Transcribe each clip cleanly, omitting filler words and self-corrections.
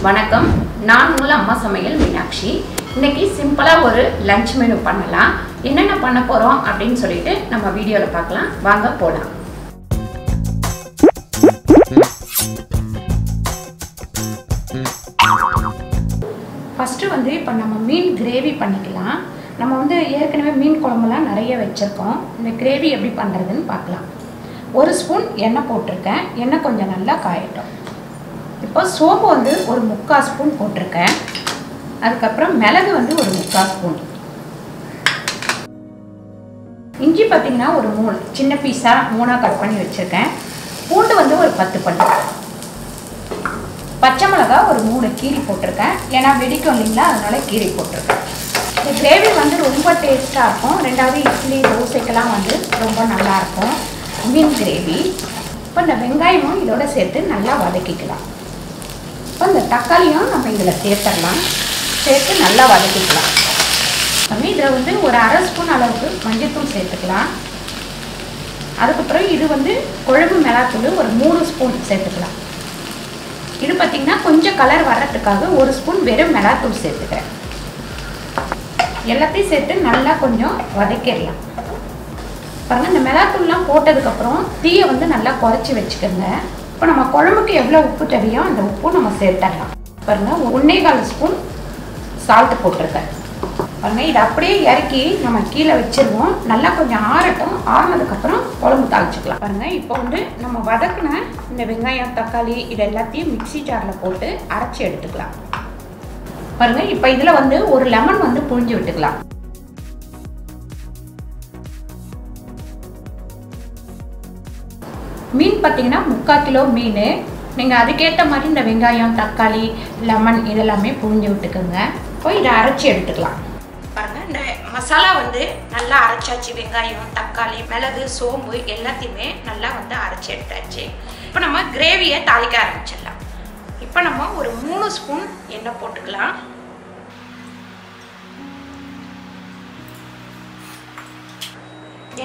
வணக்கம், நான் உங்கள் அம்மா சமையல் மீனாட்சி. இன்னைக்கு சிம்பிளாக ஒரு லஞ்ச் மெனு பண்ணலாம். என்னென்ன பண்ண போகிறோம் அப்படின்னு சொல்லிட்டு நம்ம வீடியோவில் பார்க்கலாம். வாங்க போகலாம். ஃபஸ்ட்டு இப்போ நம்ம மீன் கிரேவி பண்ணிக்கலாம். நம்ம ஏற்கனவே மீன் குழம்புலாம் நிறைய வச்சுருக்கோம். இந்த கிரேவி எப்படி பண்ணுறதுன்னு பார்க்கலாம். ஒரு ஸ்பூன் எண்ணெய் போட்டிருக்கேன். எண்ணெய் கொஞ்சம் நல்லா காயட்டும். இப்போ சோம்பு ஒரு 3/4 ஸ்பூன் போட்டிருக்கேன். அதுக்கப்புறம் மிளகு ஒரு 3/4 ஸ்பூன். இஞ்சி பார்த்திங்கன்னா ஒரு 3 சின்ன பீஸாக 3ஆக கட் பண்ணி வச்சுருக்கேன். பூண்டு ஒரு 10 பல்லு. பச்சை மிளகா ஒரு 3 கீரி போட்டிருக்கேன். ஏன்னா வெடிக்கும் இல்லைங்களா, அதனால கீரி போட்டிருக்கேன். இந்த கிரேவி ரொம்ப டேஸ்ட்டாக இருக்கும். ரெண்டாவது இட்லி தோசைக்கெல்லாம் ரொம்ப நல்லாயிருக்கும் மீன் கிரேவி. இப்போ இந்த வெங்காயமும் இதோட சேர்த்து நல்லா வதக்கிக்கலாம். இப்போ இந்த தக்காளியும் நம்ம இதில் சேர்த்துடலாம். சேர்த்து நல்லா வதக்கிக்கலாம். இதில் ஒரு 1/2 ஸ்பூன் அளவுக்கு மஞ்சள்தூள் சேர்த்துக்கலாம். அதுக்கப்புறம் இது குழம்பு மிளகாத்தூள் ஒரு 3 ஸ்பூன் சேர்த்துக்கலாம். இது பார்த்திங்கன்னா கொஞ்சம் கலர் வர்றதுக்காக 1 ஸ்பூன் வெறும் மிளகாத்தூள் சேர்த்துக்கிறேன். எல்லாத்தையும் சேர்த்து நல்லா கொஞ்சம் வதக்கிடலாம். பாருங்கள், இந்த மிளகாத்தூள்லாம் போட்டதுக்கப்புறம் தீயை நல்லா குறைச்சி வச்சுக்கோங்க. இப்போ நம்ம குழம்புக்கு எவ்வளோ உப்பு தேவையோ அந்த உப்பு நம்ம சேர்த்துடலாம். பாருங்கள், 1/4 ஸ்பூன் சால்ட்டு போட்டிருக்கேன். பாருங்கள், இதை அப்படியே இறக்கி நம்ம கீழே வச்சுருவோம். நல்லா கொஞ்சம் ஆறட்டும். ஆறினதுக்கப்புறம் குழம்பு தாளிச்சிக்கலாம். பாருங்கள், இப்போ நம்ம வதக்கின இந்த வெங்காயம் தக்காளி இது எல்லாத்தையும் மிக்சி ஜாரில் போட்டு அரைச்சி எடுத்துக்கலாம். பாருங்கள், இப்போ இதில் ஒரு லெமன் புழிஞ்சு விட்டுக்கலாம். மீன் பார்த்திங்கன்னா 3/4 கிலோ மீன். நீங்கள் அதுக்கேற்ற மாதிரி இந்த வெங்காயம் தக்காளி லெமன் இதெல்லாமே புழிஞ்சு விட்டுக்கோங்க. இப்போ இதை அரைச்சி எடுத்துக்கலாம். பாருங்கள், இந்த மசாலா நல்லா அரைச்சாச்சு. வெங்காயம் தக்காளி மிளகு சோம்பு எல்லாத்தையுமே நல்லா அரைச்சி எடுத்தாச்சு. இப்போ நம்ம கிரேவியை தாளிக்க ஆரம்பிச்சிடலாம். இப்போ நம்ம ஒரு 3 ஸ்பூன் எண்ணெய் போட்டுக்கலாம்.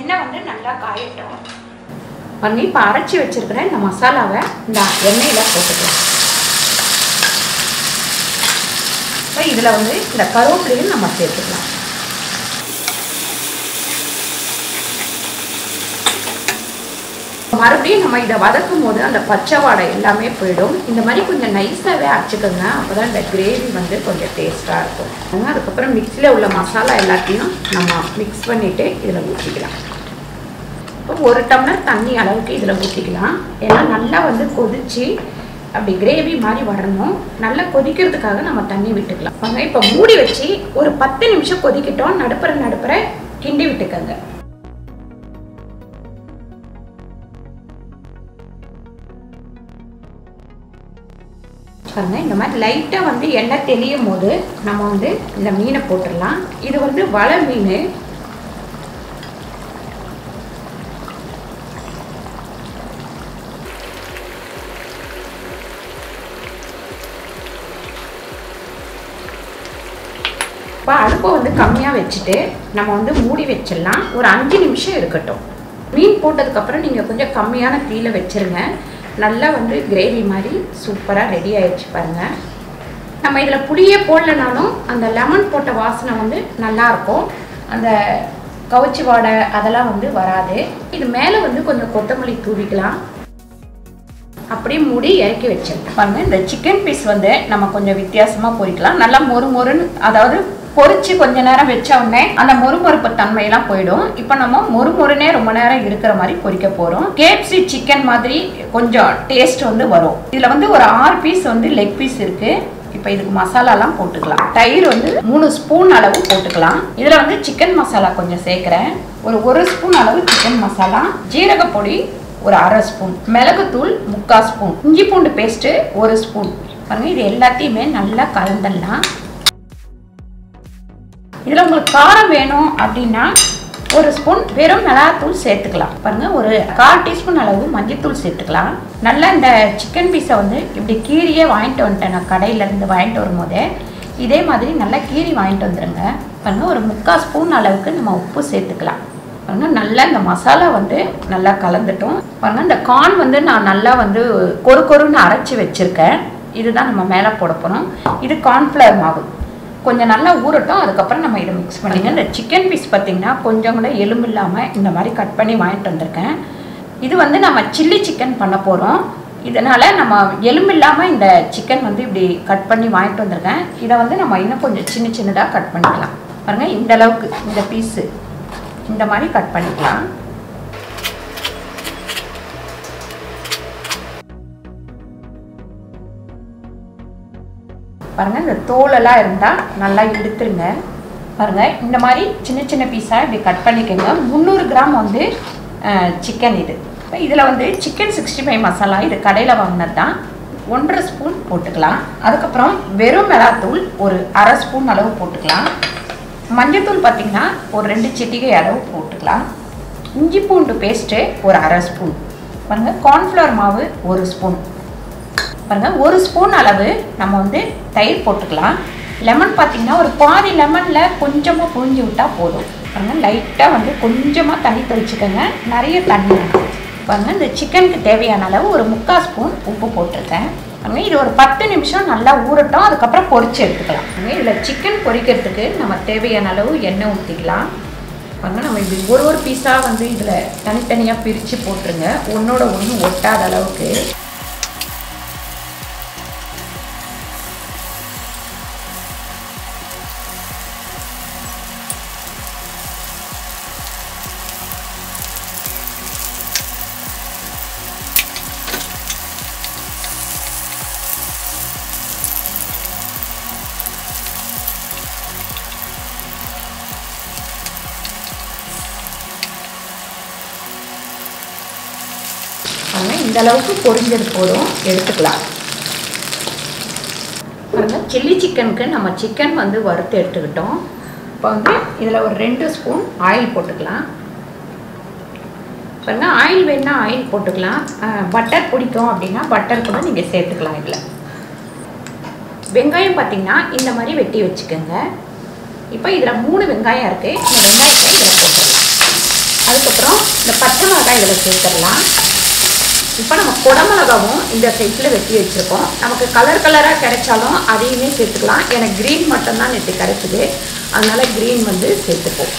எண்ணெய் நல்லா காயட்டும். பாருங்க, இப்போ அரைச்சி வச்சிருக்கிற இந்த மசாலாவை இந்த எண்ணெயில் போட்டுக்கலாம். இப்போ இதில் இந்த கருவேப்பிலையும் நம்ம சேர்த்துக்கலாம். மறுபடியும் நம்ம இதை வதக்கும் போது அந்த பச்சை வாடை எல்லாமே போயிடும். இந்த மாதிரி கொஞ்சம் நைஸாகவே அரைச்சிக்கோங்க. அப்போ தான் இந்த கிரேவி கொஞ்சம் டேஸ்ட்டாக இருக்கும். அதுக்கப்புறம் மிக்ஸியில் உள்ள மசாலா எல்லாத்தையும் நம்ம மிக்ஸ் பண்ணிவிட்டு இதில் ஊற்றிக்கலாம். இப்போ 1 டம்ளர் தண்ணி அளவுக்கு இதில் ஊற்றிக்கலாம். ஏன்னா நல்லா கொதிச்சு அப்படி கிரேவி மாதிரி வரணும். நல்லா கொதிக்கிறதுக்காக நம்ம தண்ணி விட்டுக்கலாம். வாங்க, இப்போ மூடி வச்சு ஒரு 10 நிமிஷம் கொதிக்கிட்டோம். நடுப்புற கிண்டி விட்டுக்கோங்க. பாருங்க, இந்த மாதிரி லைட்டாக எண்ணெய் தெளியும் போது நம்ம இந்த மீனை போட்டுடலாம். இது வலை மீன். இப்போ அடுப்பை கம்மியாக வச்சுட்டு நம்ம மூடி வச்சிடலாம். ஒரு 5 நிமிஷம் இருக்கட்டும். மீன் போட்டதுக்கப்புறம் நீங்கள் கொஞ்சம் கம்மியான தீயில் வச்சுருங்க. நல்லா கிரேவி மாதிரி சூப்பராக ரெடி ஆகிடுச்சு. பாருங்கள், நம்ம இதில் புளியே போடலனாலும் அந்த லெமன் போட்ட வாசனை நல்லாயிருக்கும். அந்த கவுச்சி வாடை அதெல்லாம் வராது. இது மேலே கொஞ்சம் கொத்தமல்லி தூவிக்கலாம். அப்படியே மூடி இறக்கி வச்சிடலாம். பாருங்கள், இந்த சிக்கன் பீஸ் நம்ம கொஞ்சம் வித்தியாசமாக பொரிக்கலாம். நல்லா மொறுன்னு, அதாவது பொரிச்சு கொஞ்ச நேரம் வச்ச உடனே அந்த மொறுமொறுப்பு தன்மையெல்லாம் போயிடும். இப்போ நம்ம மொறுமொறுனே ரொம்ப நேரம் இருக்கிற மாதிரி பொரிக்க போகிறோம். KFC சிக்கன் மாதிரி கொஞ்சம் டேஸ்ட் வரும். இதில் ஒரு 6 பீஸ் லெக் பீஸ் இருக்குது. இப்போ இதுக்கு மசாலாலாம் போட்டுக்கலாம். தயிர் 3 ஸ்பூன் அளவு போட்டுக்கலாம். இதில் சிக்கன் மசாலா கொஞ்சம் சேர்க்குறேன். ஒரு 1 ஸ்பூன் அளவு சிக்கன் மசாலா, ஜீரகப்பொடி ஒரு 1/2 ஸ்பூன், மிளகுத்தூள் 3/4 ஸ்பூன், இஞ்சி பூண்டு பேஸ்ட்டு 1 ஸ்பூன். பாருங்கள், இது எல்லாத்தையுமே நல்லா கலந்துடலாம். இதில் உங்களுக்கு காரம் வேணும் அப்படின்னா 1 ஸ்பூன் வெறும் மிளகாத்தூள் சேர்த்துக்கலாம். பாருங்கள், ஒரு 1/4 டீஸ்பூன் அளவு மஞ்சள்தூள் சேர்த்துக்கலாம். நல்லா இந்த சிக்கன் பீஸை இப்படி கீரியே வாங்கிட்டு வந்துட்டேன். நான் கடையிலேருந்து வாங்கிட்டு வரும்போதே இதே மாதிரி நல்லா கீரி வாங்கிட்டு வந்துடுங்க. பாருங்கள், ஒரு 3/4 ஸ்பூன் அளவுக்கு நம்ம உப்பு சேர்த்துக்கலாம். பாருங்கள், நல்லா இந்த மசாலா நல்லா கலந்துட்டோம். பாருங்கள், இந்த கார்ன் நான் நல்லா கொரு கொருன்னு அரைச்சி வச்சுருக்கேன். இதுதான் நம்ம மேலே போட போகிறோம். இது கார்ன்ஃப்ளவர் மாவு கொஞ்சம் நல்லா ஊறட்டும். அதுக்கப்புறம் நம்ம இதை மிக்ஸ் பண்ணிங்க. இந்த சிக்கன் பீஸ் பார்த்திங்கன்னா கொஞ்சம் கூட எலும்பு இல்லாமல் இந்த மாதிரி கட் பண்ணி வாங்கிட்டு வந்திருக்கேன். இது வந்து நம்ம சில்லி சிக்கன் பண்ண போகிறோம். இதனால் நம்ம எலும்பு இல்லாமல் இந்த சிக்கன் வந்து இப்படி கட் பண்ணி வாங்கிட்டு வந்திருக்கேன். இதை வந்து நம்ம இன்னும் கொஞ்சம் சின்ன சின்னதாக கட் பண்ணிக்கலாம். பாருங்கள், இந்த அளவுக்கு இந்த பீஸு இந்த மாதிரி கட் பண்ணிக்கலாம். பாருங்கள், இந்த தோலெல்லாம் இருந்தால் நல்லா எடுத்துருங்க. பாருங்கள், இந்த மாதிரி சின்ன சின்ன பீஸாக இப்படி கட் பண்ணிக்கோங்க. 300 கிராம் வந்து சிக்கன் இது. இதில் வந்து சிக்கன் 65 மசாலா இது கடையில் வாங்கினது தான். 1.5 ஸ்பூன் போட்டுக்கலாம். அதுக்கப்புறம் வெறும் மிளகாத்தூள் ஒரு 1/2 ஸ்பூன் அளவு போட்டுக்கலாம். மஞ்சத்தூள் பார்த்திங்கன்னா ஒரு 2 சிட்டிகை அளவு போட்டுக்கலாம். இஞ்சி பூண்டு பேஸ்ட்டு ஒரு 1/2 ஸ்பூன். பாருங்கள், கார்ன்ஃப்ளவர் மாவு 1 ஸ்பூன். பாருங்கள், 1 ஸ்பூன் அளவு நம்ம வந்து தயிர் போட்டுக்கலாம். லெமன் பார்த்திங்கன்னா ஒரு பாதி லெமனில் கொஞ்சமாக புழிஞ்சு விட்டால் போதும். பாருங்கள், லைட்டாக வந்து கொஞ்சமாக தண்ணி தெளிச்சுக்கோங்க, நிறைய தண்ணி. பாருங்கள், இந்த சிக்கனுக்கு தேவையான அளவு ஒரு 3/4 ஸ்பூன் உப்பு போட்டிருக்கேன். பாருங்கள், இது ஒரு 10 நிமிஷம் நல்லா ஊறட்டும். அதுக்கப்புறம் பொரிச்சு எடுத்துக்கலாம். இதில் சிக்கன் பொரிக்கிறதுக்கு நம்ம தேவையான அளவு எண்ணெய் ஊற்றிக்கலாம். பாருங்கள், நம்ம இப்படி ஒரு பீஸாக வந்து இதில் தனித்தனியாக பிரித்து போட்டுருங்க, ஒன்றோட ஒன்று ஒட்டாத அளவுக்கு. இந்த அளவுக்கு பொரிஞ்சது போதும், எடுத்துக்கலாம். பாருங்கள், சில்லி சிக்கனுக்கு நம்ம சிக்கன் வந்து வறுத்து எடுத்துக்கிட்டோம். இப்போ வந்து இதில் ஒரு 2 ஸ்பூன் ஆயில் போட்டுக்கலாம். பாருங்கள், ஆயில் வேணுன்னா ஆயில் போட்டுக்கலாம். பட்டர் பிடிக்கும் அப்படின்னா பட்டர் கூட நீங்கள் சேர்த்துக்கலாம். இதில் வெங்காயம் பார்த்திங்கன்னா இந்த மாதிரி வெட்டி வச்சுக்கோங்க. இப்போ இதில் 3 வெங்காயம் இருக்குது. இந்த வெங்காயத்தை இதில் போட்டுடலாம். அதுக்கப்புறம் இந்த பச்சை மிளகாய் இதில் சேர்த்துடலாம். இப்போ நம்ம குடமிளகாவும் இந்த சைஸில் வெட்டி வச்சுருக்கோம். நமக்கு கலராக கிடைச்சாலும் அதையுமே சேர்த்துக்கலாம். எனக்கு க்ரீன் மட்டும்தான் நேற்று கிடைச்சிது, அதனால் க்ரீன் வந்து சேர்த்துப்போம்.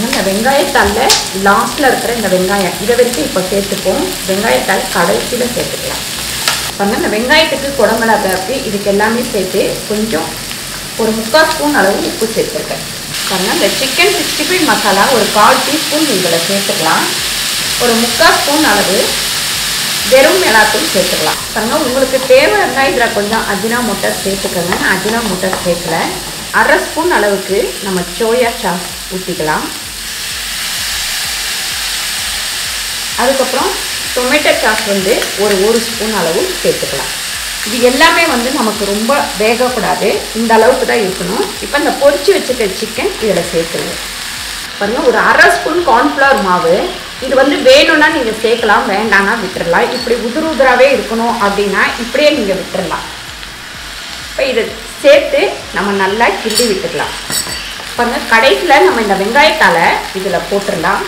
இந்த வெங்காயத்தாளில் லாஸ்ட்டில் இருக்கிற இந்த வெங்காயம் இதை வரைக்கும் இப்போ சேர்த்துப்போம். வெங்காயத்தாள் கடைசியில் சேர்த்துக்கலாம். பாருங்கள், இந்த வெங்காயத்துக்கு குடமிளகாக்கு இதுக்கு எல்லாமே சேர்த்து கொஞ்சம் ஒரு 3/4 ஸ்பூன் அளவு உப்பு சேர்த்துருக்கேன். பாருங்கள், இந்த சிக்கன் 65 மசாலா ஒரு 1/4 டீஸ்பூன் இதில் சேர்த்துக்கலாம். ஒரு 3/4 ஸ்பூன் அளவு வெறும் மிளகாத்தூள் சேர்த்துக்கலாம். பாருங்கள், உங்களுக்கு தேவை இருந்தால் இதில் கொஞ்சம் அஜினோமோட்டோ சேர்த்துக்கோங்க. நான் அஜினோமோட்டோ சேர்க்கல. 1/2 ஸ்பூன் அளவுக்கு நம்ம சோயா சாஸ் ஊற்றிக்கலாம். அதுக்கப்புறம் டொமேட்டோ சாஸ் வந்து ஒரு ஸ்பூன் அளவு சேர்த்துக்கலாம். இது எல்லாமே வந்து நமக்கு ரொம்ப வேகக்கூடாது, இந்த அளவுக்கு தான் இருக்கணும். இப்போ இந்த பொரிச்சு வச்சுக்க சிக்கன் இதில் சேர்த்துருங்க. பாருங்கள், ஒரு 1/2 ஸ்பூன் கார்ன்ஃப்ளவர் மாவு. இது வந்து வேணும்னா நீங்கள் சேர்க்கலாம், வேண்டாம்னா விட்டுடலாம். இப்படி உதிராகவே இருக்கணும் அப்படின்னா இப்படியே நீங்கள் விட்டுடலாம். இப்போ இதை சேர்த்து நம்ம நல்லா கிண்டி விட்டுக்கலாம். பாருங்கள், கடைசியில் நம்ம இந்த வெங்காயத்தால் இதில் போட்டுடலாம்.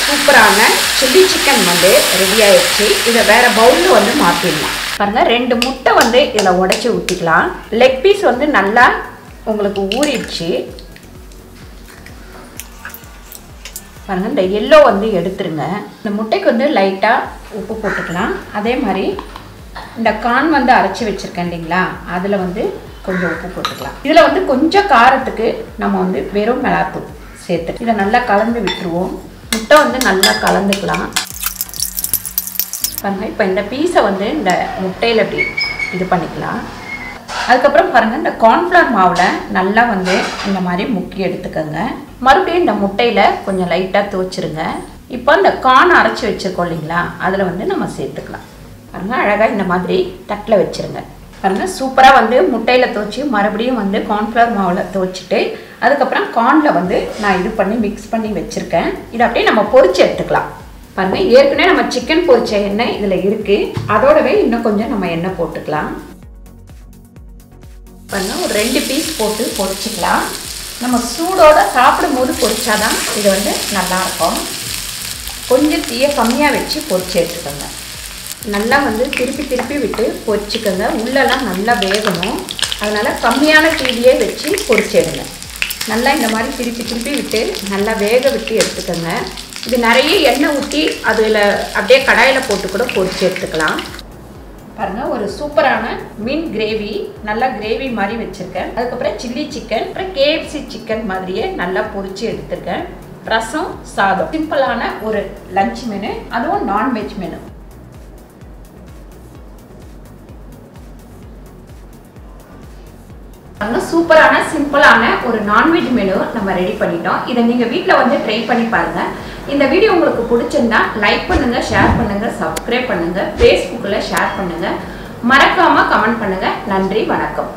சூப்பரான சில்லி சிக்கன் வந்து ரெடி ஆயிடுச்சு. இதை வேறு பவுலில் வந்து மாற்றிடலாம். பாருங்கள், 2 முட்டை வந்து இதில் உடைச்சி ஊற்றிக்கலாம். லெக் பீஸ் வந்து நல்லா உங்களுக்கு ஊறிடுச்சு. பாருங்கள், இந்த எல்லோ வந்து எடுத்துருங்க. இந்த முட்டைக்கு வந்து லைட்டாக உப்பு போட்டுக்கலாம். அதே மாதிரி இந்த கார்ன் வந்து அரைச்சி வச்சுருக்கேன் இல்லைங்களா, அதில் வந்து கொஞ்சம் உப்பு போட்டுக்கலாம். இதில் வந்து கொஞ்சம் காரத்துக்கு நம்ம வந்து வெறும் மிளகாத்தூள் சேர்த்து இதை நல்லா கலந்து விட்டுருவோம். முட்டை வந்து நல்லா கலந்துக்கலாம். பாருங்கள், இப்போ இந்த பீஸை வந்து இந்த முட்டையில் இப்படி இது பண்ணிக்கலாம். அதுக்கப்புறம் பாருங்கள், இந்த கார்ன்ஃப்ளவர் மாவில் நல்லா வந்து இந்த மாதிரி முக்கி எடுத்துக்கோங்க. மறுபடியும் இந்த முட்டையில் கொஞ்சம் லைட்டாக துவச்சிருங்க. இப்போ இந்த கார்ன் அரைச்சி வச்சுருக்கோம் இல்லைங்களா, அதில் வந்து நம்ம சேர்த்துக்கலாம். பாருங்கள், அழகாக இந்த மாதிரி தட்டில் வச்சுருங்க. பாருங்கள், சூப்பராக வந்து முட்டையில் துவச்சி மறுபடியும் வந்து கார்ன்ஃப்ளவர் மாவில் துவச்சிட்டு அதுக்கப்புறம் கார்னில் வந்து நான் இது பண்ணி மிக்ஸ் பண்ணி வச்சுருக்கேன். இதை அப்படியே நம்ம பொரிச்சு எடுத்துக்கலாம். பாருங்கள், ஏற்கனவே நம்ம சிக்கன் பொரிச்ச எண்ணெய் இதில் இருக்குது. அதோடவே இன்னும் கொஞ்சம் நம்ம எண்ணெய் போட்டுக்கலாம். பாருங்கள், ஒரு 2 பீஸ் போட்டு பொரிச்சிக்கலாம். நம்ம சூடோடு சாப்பிடும்போது பொரிச்சாதான் இது வந்து நல்லாயிருக்கும். கொஞ்சம் தீயை கம்மியாக வச்சு பொரிச்சு எடுத்துக்கோங்க. நல்லா வந்து திருப்பி திருப்பி விட்டு பொரிச்சுக்கோங்க. உள்ளெல்லாம் நல்லா வேகணும். அதனால் கம்மியான தீயிலே வச்சு பொரிச்சிடுங்க. நல்லா இந்த மாதிரி திருப்பி திருப்பி விட்டு நல்லா வேக விட்டு எடுத்துக்கோங்க. இது நிறைய எண்ணெய் ஊற்றி அதில் அப்படியே கடாயில் போட்டு கூட பொரிச்சு எடுத்துக்கலாம். பாருங்கள், ஒரு சூப்பரான மீன் கிரேவி, நல்லா கிரேவி மாதிரி வச்சுருக்கேன். அதுக்கப்புறம் சில்லி சிக்கன், அப்புறம் KFC சிக்கன் மாதிரியே நல்லா பொரிச்சு எடுத்துருக்கேன். ரசம், சாதம், சிம்பிளான ஒரு லஞ்ச் மெனு, அதுவும் நான்வெஜ் மெனு. சூப்பரான சிம்பிளான ஒரு நான்வெஜ் மெனு நம்ம ரெடி பண்ணிட்டோம். இதை நீங்கள் வீட்டில் வந்து ட்ரை பண்ணி பாருங்கள். இந்த வீடியோ உங்களுக்கு பிடிச்சிருந்தா லைக் பண்ணுங்கள், ஷேர் பண்ணுங்கள், சப்ஸ்கிரைப் பண்ணுங்கள், ஃபேஸ்புக்கில் ஷேர் பண்ணுங்கள், மறக்காமல் கமெண்ட் பண்ணுங்கள். நன்றி, வணக்கம்.